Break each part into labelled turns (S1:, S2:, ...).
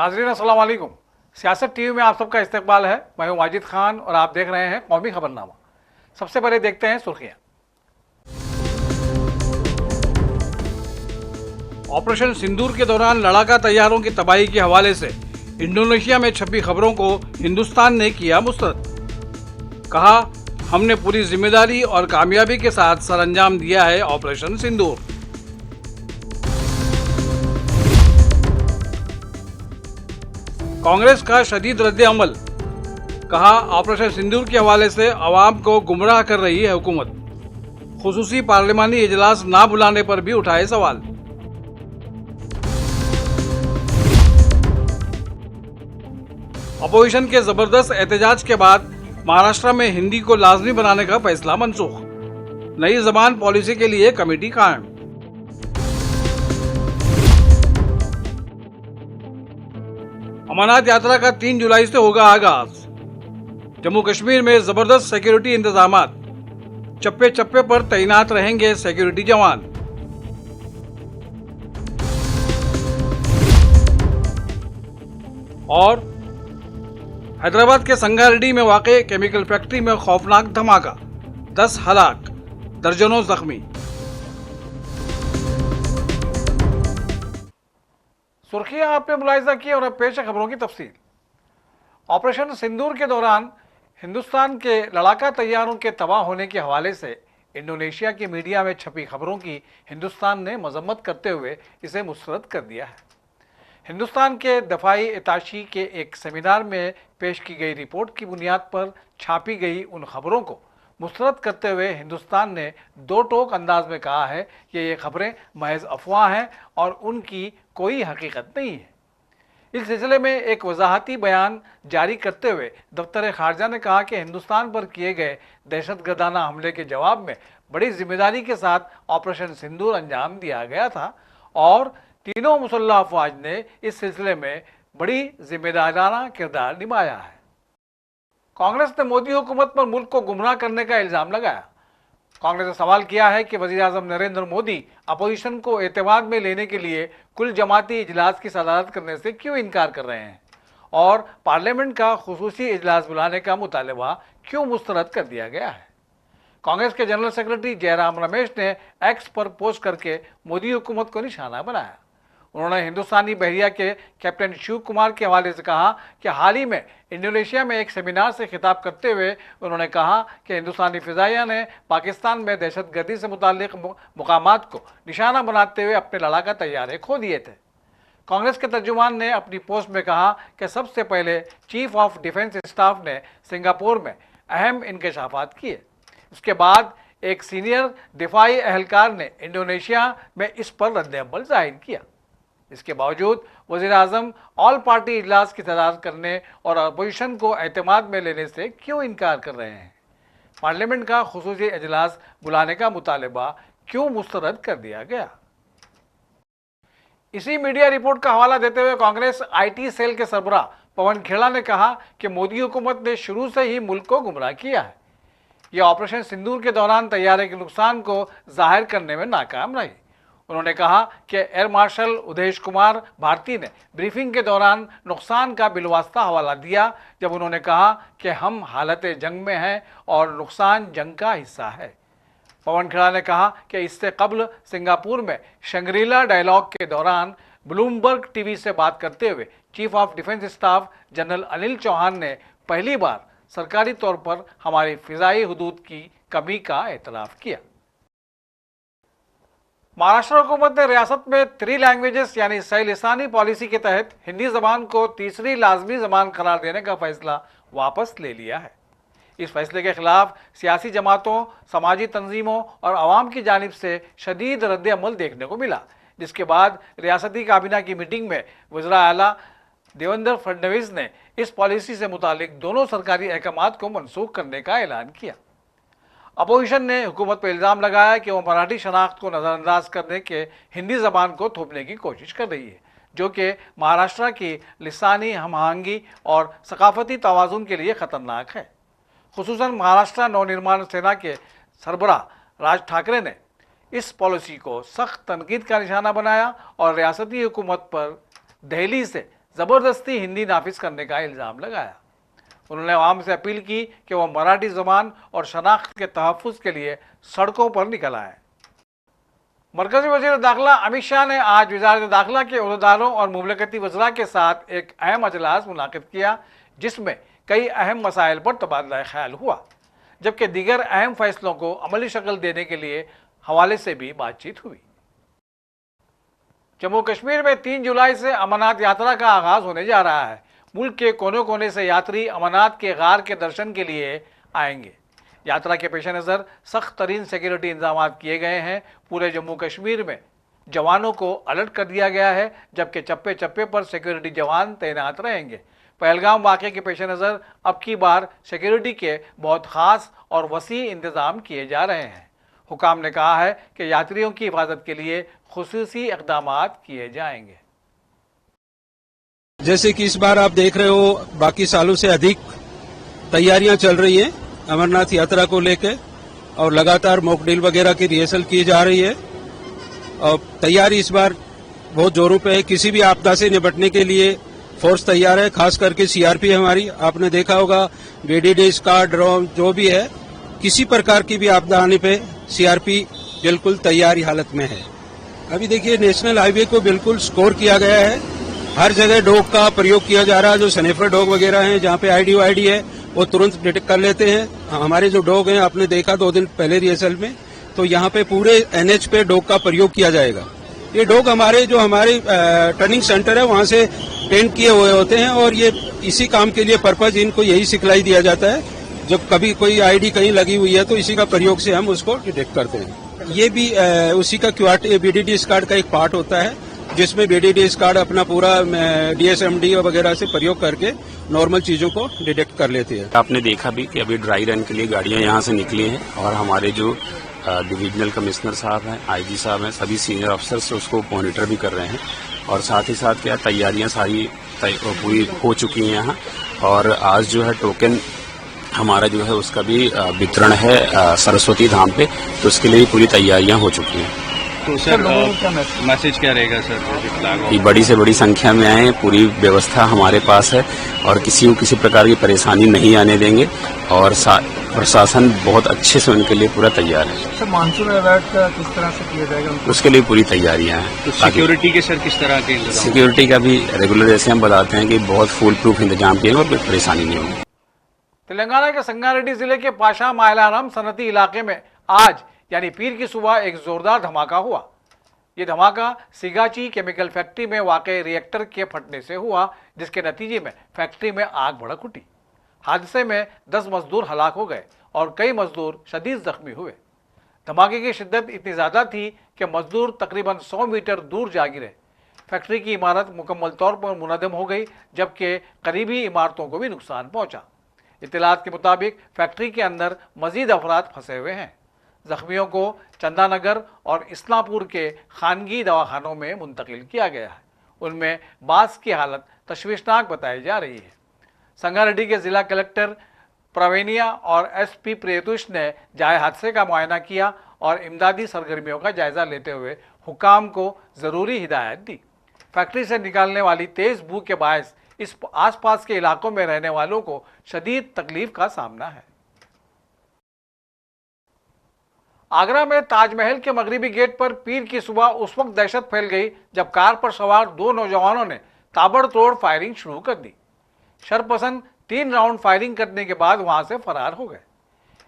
S1: नाज़रीन अस्सलाम वालेकुम। सियासत टीवी में आप सबका इस्तकबाल है। मैं हूं वाजिद खान और आप देख रहे हैं कौमी खबरनामा। सबसे पहले देखते हैं सुर्खियां। ऑपरेशन सिंदूर के दौरान लड़ाका तैयारों की तबाही के हवाले से इंडोनेशिया में छपी खबरों को हिंदुस्तान ने किया मुस्तरद। कहा, हमने पूरी जिम्मेदारी और कामयाबी के साथ सरअंजाम दिया है ऑपरेशन सिंदूर। कांग्रेस का शदीद रद्द-ए-अमल। कहा, ऑपरेशन सिंदूर के हवाले से अवाम को गुमराह कर रही है हुकूमत। खुसूसी पार्लिमानी इजलास ना बुलाने पर भी उठाए सवाल। अपोजिशन के जबरदस्त एहतजाज के बाद महाराष्ट्र में हिंदी को लाजमी बनाने का फैसला मनसूख। नई जबान पॉलिसी के लिए कमेटी कायम। अमरनाथ यात्रा का 3 जुलाई से होगा आगाज। जम्मू कश्मीर में जबरदस्त सिक्योरिटी इंतजामात। चप्पे चप्पे पर तैनात रहेंगे सिक्योरिटी जवान। और हैदराबाद के संगारेड्डी में वाक़े केमिकल फैक्ट्री में खौफनाक धमाका, 10 हलाक, दर्जनों जख्मी। सुर्खियां आपने मुलाहिजा की और अब पेश है खबरों की तफसील। ऑपरेशन सिंदूर के दौरान हिंदुस्तान के लड़ाका तैयारों के तबाह होने के हवाले से इंडोनेशिया की मीडिया में छपी खबरों की हिंदुस्तान ने मजम्मत करते हुए इसे मुस्तरद कर दिया है। हिंदुस्तान के दफाई इताशी के एक सेमिनार में पेश की गई रिपोर्ट की बुनियाद पर छापी गई उन खबरों को मुस्तरद करते हुए हिंदुस्तान ने दो टोक अंदाज में कहा है कि ये खबरें महज अफवाह हैं और उनकी कोई हकीकत नहीं है। इस सिलसिले में एक वजाहती बयान जारी करते हुए दफ्तर खारजा ने कहा कि हिंदुस्तान पर किए गए दहशतगर्दाना हमले के जवाब में बड़ी जिम्मेदारी के साथ ऑपरेशन सिंदूर अंजाम दिया गया था और तीनों मुसल्लह अफवाज ने इस सिलसिले में बड़ी जिम्मेदाराना किरदार निभाया है। कांग्रेस ने मोदी हुकूमत पर मुल्क को गुमराह करने का इल्ज़ाम लगाया। कांग्रेस ने सवाल किया है कि वज़ीर आज़म नरेंद्र मोदी अपोजिशन को एतमाद में लेने के लिए कुल जमाती इजलास की सदारत करने से क्यों इनकार कर रहे हैं और पार्लियामेंट का खुसूसी इजलास बुलाने का मुतालबा क्यों मुस्तरद कर दिया गया है। कांग्रेस के जनरल सेक्रेटरी जयराम रमेश ने एक्स पर पोस्ट करके मोदी हुकूमत को निशाना बनाया। उन्होंने हिंदुस्तानी बहरिया के कैप्टन शिव कुमार के हवाले से कहा कि हाल ही में इंडोनेशिया में एक सेमिनार से खिताब करते हुए उन्होंने कहा कि हिंदुस्तानी फ़िज़ाइया ने पाकिस्तान में दहशतगर्दी से मुताल्लिक़ मुकामात को निशाना बनाते हुए अपने लड़ाका तैयारे खो दिए थे। कांग्रेस के तर्जुमान ने अपनी पोस्ट में कहा कि सबसे पहले चीफ ऑफ डिफेंस स्टाफ ने सिंगापुर में अहम इंकशाफात किए। उसके बाद एक सीनियर दिफाई एहलकार ने इंडोनेशिया में इस पर रद्द-ए-अमल ज़ाहिर किया। इसके बावजूद वज़ीर आज़म ऑल पार्टी इजलास की सदारत करने और अपोजिशन को एतमाद में लेने से क्यों इनकार कर रहे हैं। पार्लियामेंट का खुसूसी इजलास बुलाने का मुतालबा क्यों मुस्तरद कर दिया गया। इसी मीडिया रिपोर्ट का हवाला देते हुए कांग्रेस IT सेल के सरबराह पवन खेड़ा ने कहा कि मोदी हुकूमत ने शुरू से ही मुल्क को गुमराह किया है। यह ऑपरेशन सिंदूर के दौरान तैयारे के नुकसान को जाहिर करने में नाकाम रही। उन्होंने कहा कि एयर मार्शल उदेश कुमार भारती ने ब्रीफिंग के दौरान नुकसान का बिलवास्ता हवाला दिया जब उन्होंने कहा कि हम हालत जंग में हैं और नुकसान जंग का हिस्सा है। पवन खेड़ा ने कहा कि इससे कबल सिंगापुर में शंग्रीला डायलॉग के दौरान ब्लूमबर्ग टीवी से बात करते हुए chief of defence staff general Anil Chauhan ने पहली बार सरकारी तौर पर हमारी फ़िज़ाई हुदूद की कमी का एतराफ़ किया। महाराष्ट्र हुकूमत ने रियासत में 3 लैंग्वेजेस यानी सही लिसानी पॉलिसी के तहत हिंदी ज़बान को तीसरी लाजमी ज़बान करार देने का फैसला वापस ले लिया है। इस फैसले के खिलाफ सियासी जमातों, समाजी तंजीमों और आवाम की जानिब से शदीद रद्द-ए-अमल देखने को मिला, जिसके बाद रियासती काबीना की मीटिंग में वज़ीर आला देवेंद्र फडणवीस ने इस पॉलिसी से मुतालिक दोनों सरकारी अहकामात को मनसूख करने का ऐलान किया। अपोजिशन ने हुकूमत पर इल्ज़ाम लगाया कि वो मराठी शनाख्त को नज़रअंदाज करने के हिंदी ज़बान को थोपने की कोशिश कर रही है, जो कि महाराष्ट्र की लिसानी हमआहंगी और सकाफती तवाज़ुन के लिए ख़तरनाक है। खुसूसन महाराष्ट्र नवनिर्माण सेना के सरबराह राज ठाकरे ने इस पॉलिसी को सख्त तनकीद का निशाना बनाया और रियासती हुकूमत पर दिल्ली से जबरदस्ती हिंदी नाफिज करने का इल्ज़ाम लगाया। उन्होंने आवाम से अपील की कि वह मराठी ज़बान और शनाख्त के तहफ़्फ़ुज़ के लिए सड़कों पर निकल आए। मरकज़ी वज़ीर दाखिला अमित शाह ने आज वज़ारत दाखिला के ओहदेदारों और मुमलकती वज़रा के साथ एक अहम अजलास मुनाक़िद किया, जिसमें कई अहम मसाइल पर तबादला ख्याल हुआ, जबकि दीगर अहम फैसलों को अमली शक्ल देने के लिए हवाले से भी बातचीत हुई। जम्मू कश्मीर में 3 जुलाई से अमरनाथ यात्रा का आगाज होने जा रहा है। मुल्क के कोने कोने से यात्री अमरनाथ के गार के दर्शन के लिए आएंगे। यात्रा के पेश नज़र सख्त तरीन सिक्योरिटी इंतजाम किए गए हैं। पूरे जम्मू कश्मीर में जवानों को अलर्ट कर दिया गया है, जबकि चप्पे चप्पे पर सिक्योरिटी जवान तैनात रहेंगे। पहलगाम वाक़े के पेश नज़र अब की बार सिक्योरिटी के बहुत ख़ास और वसी इंतज़ाम किए जा रहे हैं। हुकाम ने कहा है कि यात्रियों की हिफाजत के लिए खुसूसी इक़दामात किए जाएंगे।
S2: जैसे कि इस बार आप देख रहे हो, बाकी सालों से अधिक तैयारियां चल रही हैं अमरनाथ यात्रा को लेकर, और लगातार मॉक ड्रिल वगैरह की रिहर्सल की जा रही है। और तैयारी इस बार बहुत जोरों पे है। किसी भी आपदा से निपटने के लिए फोर्स तैयार है, खास करके सीआरपी हमारी। आपने देखा होगा BDD स्क्वाड, ड्रोन जो भी है, किसी प्रकार की भी आपदा आने पे सीआरपी बिल्कुल तैयारी हालत में है। अभी देखिए, नेशनल हाईवे को बिल्कुल स्कोर किया गया है। हर जगह डॉग का प्रयोग किया जा रहा है। जो स्नैफर डॉग वगैरह हैं, जहाँ पे ID है, वो तुरंत डिटेक्ट कर लेते हैं। हमारे जो डॉग हैं, आपने देखा 2 दिन पहले रिहर्सल में, तो यहाँ पे पूरे NH पे डॉग का प्रयोग किया जाएगा। ये डॉग हमारे ट्रेनिंग सेंटर है, वहाँ से ट्रेन किए हुए होते हैं, और ये इसी काम के लिए पर्पज इनको यही सिखलाई दिया जाता है। जब कभी कोई ID कहीं लगी हुई है तो इसी का प्रयोग से हम उसको डिटेक्ट करते हैं। ये भी उसी का BDD स्क्वाड का एक पार्ट होता है, जिसमें BDD स्क्वाड अपना पूरा DSMD वगैरह से प्रयोग करके नॉर्मल चीजों को डिटेक्ट कर लेती है।
S3: आपने देखा भी कि अभी ड्राई रन के लिए गाड़ियां यहां से निकली हैं, और हमारे जो डिविजनल कमिश्नर साहब हैं, IG साहब हैं, सभी सीनियर अफसर्स उसको मॉनिटर भी कर रहे हैं। और साथ ही साथ क्या तैयारियां सारी पूरी हो चुकी हैं यहाँ। और आज जो है टोकन हमारा जो है उसका भी वितरण है सरस्वती धाम पे, तो उसके लिए पूरी तैयारियां हो चुकी हैं।
S2: तो सर मैसेज क्या रहेगा सर?
S3: कि बड़ी से बड़ी संख्या में आए, पूरी व्यवस्था हमारे पास है, और किसी को किसी प्रकार की परेशानी नहीं आने देंगे, और प्रशासन बहुत अच्छे से उनके लिए पूरा तैयार है।
S4: सर, मानसून अलर्ट किस तरह से किया जाएगा?
S3: उसके लिए पूरी तैयारियां हैं।
S2: तो सिक्योरिटी के सर किस तरह के इंतजाम?
S3: सिक्योरिटी का भी रेगुलर जैसे हम बताते हैं कि बहुत फुल प्रूफ इंतजाम किए और कोई परेशानी नहीं होगी।
S1: तेलंगाना के संगारेड्डी जिले के पाशा मायलाराम सनती इलाके में आज यानी पीर की सुबह एक जोरदार धमाका हुआ। ये धमाका सिगाची केमिकल फैक्ट्री में वाक़े रिएक्टर के फटने से हुआ, जिसके नतीजे में फैक्ट्री में आग भड़क उठी। हादसे में 10 मजदूर हलाक हो गए और कई मजदूर शदीद जख्मी हुए। धमाके की शिद्दत इतनी ज़्यादा थी कि मजदूर तकरीबन 100 मीटर दूर जा गिरे। फैक्ट्री की इमारत मुकम्मल तौर पर मुनहदम हो गई, जबकि करीबी इमारतों को भी नुकसान पहुंचा। इत्तलात के मुताबिक फैक्ट्री के अंदर मजीद अफराद फंसे हुए हैं। जख्मियों को चंदानगर और इस्लामपुर के खानगी दवाखानों में मुंतकिल किया गया है। उनमें बास की हालत तशवीशनाक बताई जा रही है। संगारेड्डी के जिला कलेक्टर प्रवेनिया और SP प्रियतुष ने जाए हादसे का मुआयना किया और इमदादी सरगर्मियों का जायजा लेते हुए हुकाम को ज़रूरी हिदायत दी। फैक्ट्री से निकालने वाली तेज़ बू के बायस इस आसपास के इलाकों में रहने वालों को शदीद तकलीफ का सामना है। आगरा में ताजमहल के मगरिबी गेट पर पीर की सुबह उस वक्त दहशत फैल गई जब कार पर सवार 2 नौजवानों ने ताबड़तोड़ फायरिंग शुरू कर दी। शरपसंद 3 राउंड फायरिंग करने के बाद वहां से फरार हो गए।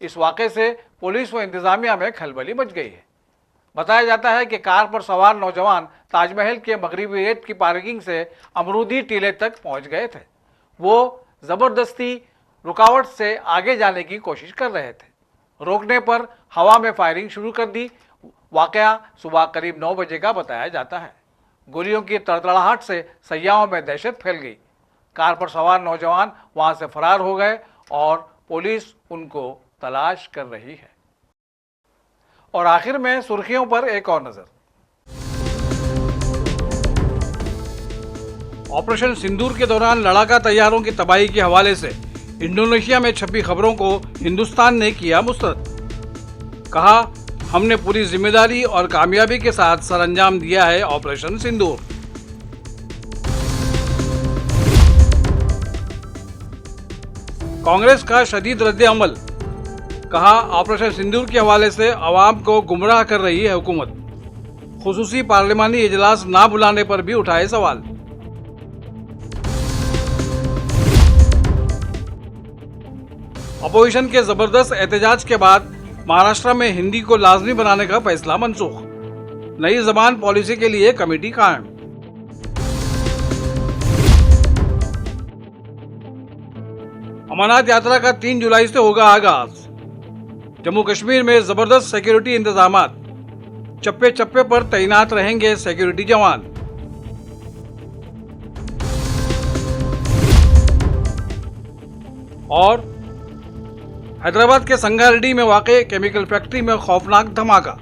S1: इस वाक़े से पुलिस व इंतजामिया में खलबली मच गई है। बताया जाता है कि कार पर सवार नौजवान ताजमहल के मगरिबी गेट की पार्किंग से अमरूदी टीले तक पहुंच गए थे। वो ज़बरदस्ती रुकावट से आगे जाने की कोशिश कर रहे थे। रोकने पर हवा में फायरिंग शुरू कर दी। वाक़या सुबह करीब 9 बजे का बताया जाता है। गोलियों की तड़तड़ाहट से सयाहों में दहशत फैल गई। कार पर सवार नौजवान वहां से फरार हो गए और पुलिस उनको तलाश कर रही है। और आखिर में सुर्खियों पर एक और नजर। ऑपरेशन सिंदूर के दौरान लड़ाका तैयारों की तबाही के हवाले से इंडोनेशिया में छपी खबरों को हिंदुस्तान ने किया मुस्तरद। कहा, हमने पूरी जिम्मेदारी और कामयाबी के साथ सरअंजाम दिया है ऑपरेशन सिंदूर। कांग्रेस का शदीद रद्द अमल, कहा ऑपरेशन सिंदूर के हवाले से आवाम को गुमराह कर रही है हुकूमत। खुसूसी पार्लिमानी इजलास ना बुलाने पर भी उठाए सवाल। अपोजिशन के जबरदस्त एहतजाज के बाद महाराष्ट्र में हिंदी को लाजमी बनाने का फैसला मनसूख, नई जबान पॉलिसी के लिए कमेटी कायम। अमरनाथ यात्रा का 3 जुलाई से होगा आगाज। जम्मू कश्मीर में जबरदस्त सिक्योरिटी इंतजामात, चप्पे चप्पे पर तैनात रहेंगे सिक्योरिटी जवान। और हैदराबाद के संगारेड्डी में वाक़े केमिकल फैक्ट्री में खौफनाक धमाका,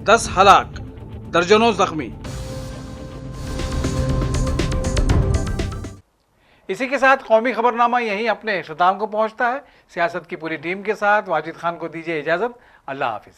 S1: 10 हलाक, दर्जनों जख्मी। इसी के साथ कौमी खबरनामा यहीं अपने इख्तिताम को पहुंचता है। सियासत की पूरी टीम के साथ वाजिद खान को दीजिए इजाजत। अल्लाह हाफिज।